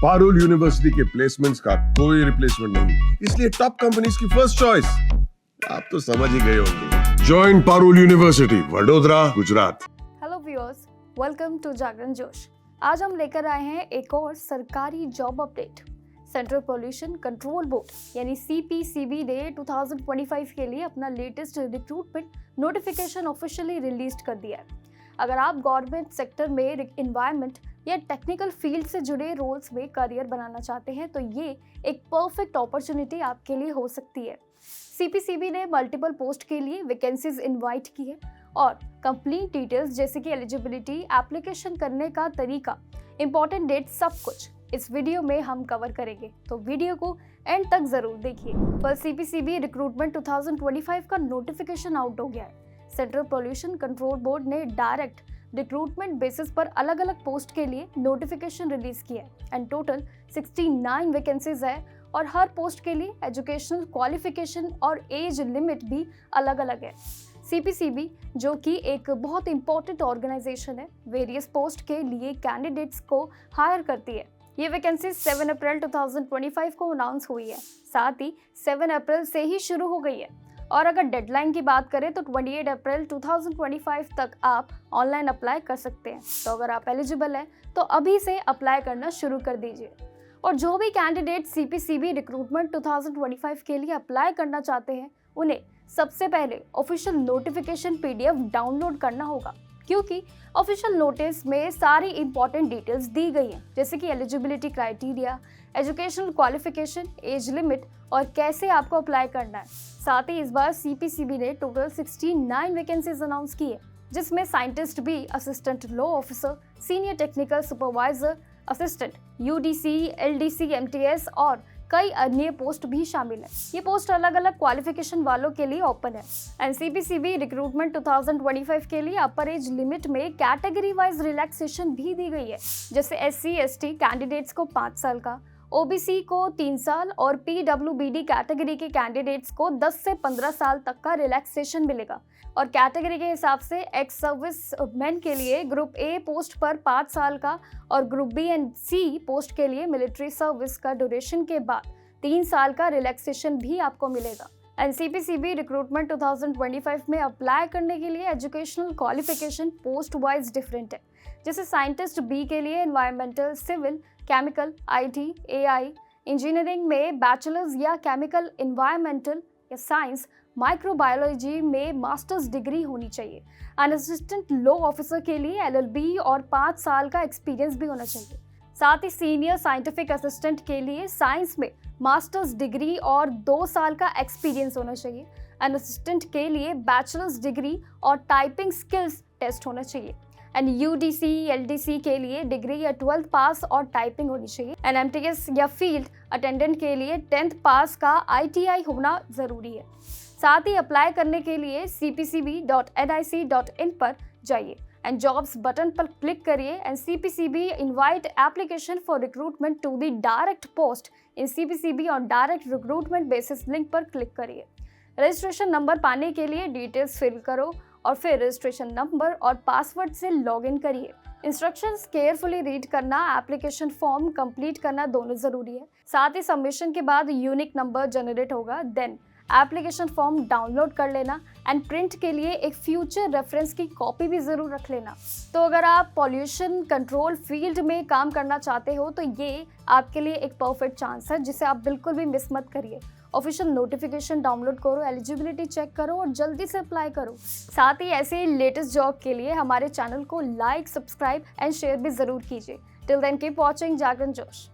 Parul university के placements का कोई रिप्लेसमेंट नहीं, इसलिए टॉप कंपनीज की फर्स्ट चॉइस। आप तो समझ ही गए होंगे। Join Parul university, Vadodara, Gujarat. Hello viewers, welcome to Jagran Josh. आज हम लेकर आए हैं एक और सरकारी job update. Central pollution control board यानी CPCB ने 2025 के लिए अपना latest recruitment notification officially release कर दिया है। अगर आप गवर्नमेंट सेक्टर में एनवायरनमेंट या टेक्निकल फील्ड से जुड़े रोल्स में करियर बनाना चाहते हैं तो ये एक परफेक्ट अपॉर्चुनिटी आपके लिए हो सकती है। CPCB ने मल्टीपल पोस्ट के लिए वैकेंसीज इनवाइट की है और कंप्लीट डिटेल्स जैसे कि एलिजिबिलिटी, एप्लीकेशन करने का तरीका, इंपॉर्टेंट डेट, सब कुछ इस वीडियो में हम कवर करेंगे, तो वीडियो को एंड तक जरूर देखिए। पर CPCB रिक्रूटमेंट 2025 का नोटिफिकेशन आउट हो गया है। सेंट्रल पॉल्यूशन कंट्रोल बोर्ड ने डायरेक्ट रिक्रूटमेंट बेसिस पर अलग अलग पोस्ट के लिए नोटिफिकेशन रिलीज किया है एंड टोटल 69 वैकेंसीज है और हर पोस्ट के लिए एजुकेशनल क्वालिफिकेशन और एज लिमिट भी अलग अलग है। CPCB जो कि एक बहुत इंपॉर्टेंट ऑर्गेनाइजेशन है, वेरियस पोस्ट के लिए कैंडिडेट्स को हायर करती है। ये वैकेंसी 7 अप्रैल 2025 को अनाउंस हुई है, साथ ही 7 अप्रैल से ही शुरू हो गई है। और अगर डेडलाइन की बात करें तो 28 अप्रैल 2025 तक आप ऑनलाइन अप्लाई कर सकते हैं। तो अगर आप एलिजिबल हैं तो अभी से अप्लाई करना शुरू कर दीजिए। और जो भी कैंडिडेट CPCB रिक्रूटमेंट 2025 के लिए अप्लाई करना चाहते हैं उन्हें सबसे पहले ऑफिशियल नोटिफिकेशन PDF डाउनलोड करना होगा, क्योंकि ऑफिशियल नोटिस में सारी इंपॉर्टेंट डिटेल्स दी गई हैं, जैसे कि eligibility criteria, educational qualification, age limit और कैसे आपको अप्लाई करना है। साथ ही इस बार CPCB ने टोटल 69 वैकेंसीज अनाउंस की है, जिसमें साइंटिस्ट भी, assistant law officer, senior technical supervisor, assistant UDC, LDC, MTS और कई अन्य पोस्ट भी शामिल है। ये पोस्ट अलग अलग क्वालिफिकेशन वालों के लिए ओपन है। एंड CPCB रिक्रूटमेंट 2025 के लिए अपर एज लिमिट में कैटेगरी वाइज रिलैक्सेशन भी दी गई है, जैसे SC ST कैंडिडेट्स को 5 साल का, OBC को 3 साल और PWBD कैटेगरी के कैंडिडेट्स को 10 से 15 साल तक का रिलैक्सेशन मिलेगा। और कैटेगरी के हिसाब से एक्स सर्विस मैन के लिए ग्रुप A पोस्ट पर 5 साल का और group B and C post के लिए मिलिट्री सर्विस का ड्यूरेशन के बाद 3 साल का रिलैक्सेशन भी आपको मिलेगा। एंड CPCB रिक्रूटमेंट 2025 में अप्लाई करने के लिए educational qualification post wise different है। जैसे साइंटिस्ट B के लिए environmental, civil, chemical, IT, AI, engineering में बैचलर्स या केमिकल, एनवायरमेंटल या साइंस, माइक्रोबायोलॉजी में मास्टर्स डिग्री होनी चाहिए। असिस्टेंट लॉ ऑफिसर के लिए LLB और 5 साल का एक्सपीरियंस भी होना चाहिए। साथ ही सीनियर साइंटिफिक असिस्टेंट के लिए साइंस में मास्टर्स डिग्री और 2 साल का एक्सपीरियंस होना चाहिए। असिस्टेंट के लिए बैचलर्स डिग्री और टाइपिंग स्किल्स टेस्ट होना चाहिए। एंड UDC, LDC के लिए डिग्री या 12th पास और टाइपिंग होनी चाहिए। एंड MTS या फील्ड अटेंडेंट के लिए 10th पास का ITI होना जरूरी है। साथ ही अप्लाई करने के लिए cpcb.nic.in पर जाइए एंड जॉब्स बटन पर क्लिक करिए and CPCB invite application for recruitment to the direct post in CPCB और डायरेक्ट रिक्रूटमेंट बेसिस लिंक पर क्लिक करिए। रजिस्ट्रेशन नंबर पाने के लिए डिटेल्स फिल करो और फिर रजिस्ट्रेशन नंबर और पासवर्ड से लॉगिन करिए। इंस्ट्रक्शंस केयरफुली रीड करना, एप्लीकेशन फॉर्म कंप्लीट करना दोनों जरूरी है। साथ ही सबमिशन के बाद यूनिक नंबर जनरेट होगा, देन एप्लीकेशन फॉर्म डाउनलोड कर लेना एंड प्रिंट के लिए एक फ्यूचर रेफरेंस की कॉपी भी ज़रूर रख लेना। तो अगर आप पॉल्यूशन कंट्रोल फील्ड में काम करना चाहते हो तो ये आपके लिए एक परफेक्ट चांस है, जिसे आप बिल्कुल भी मिस मत करिए। ऑफिशियल नोटिफिकेशन डाउनलोड करो, एलिजिबिलिटी चेक करो और जल्दी से अप्लाई करो। साथ ही ऐसे ही लेटेस्ट जॉब के लिए हमारे चैनल को लाइक, सब्सक्राइब एंड शेयर भी ज़रूर कीजिए। टिल देन कीप वॉचिंग जागरण जोश।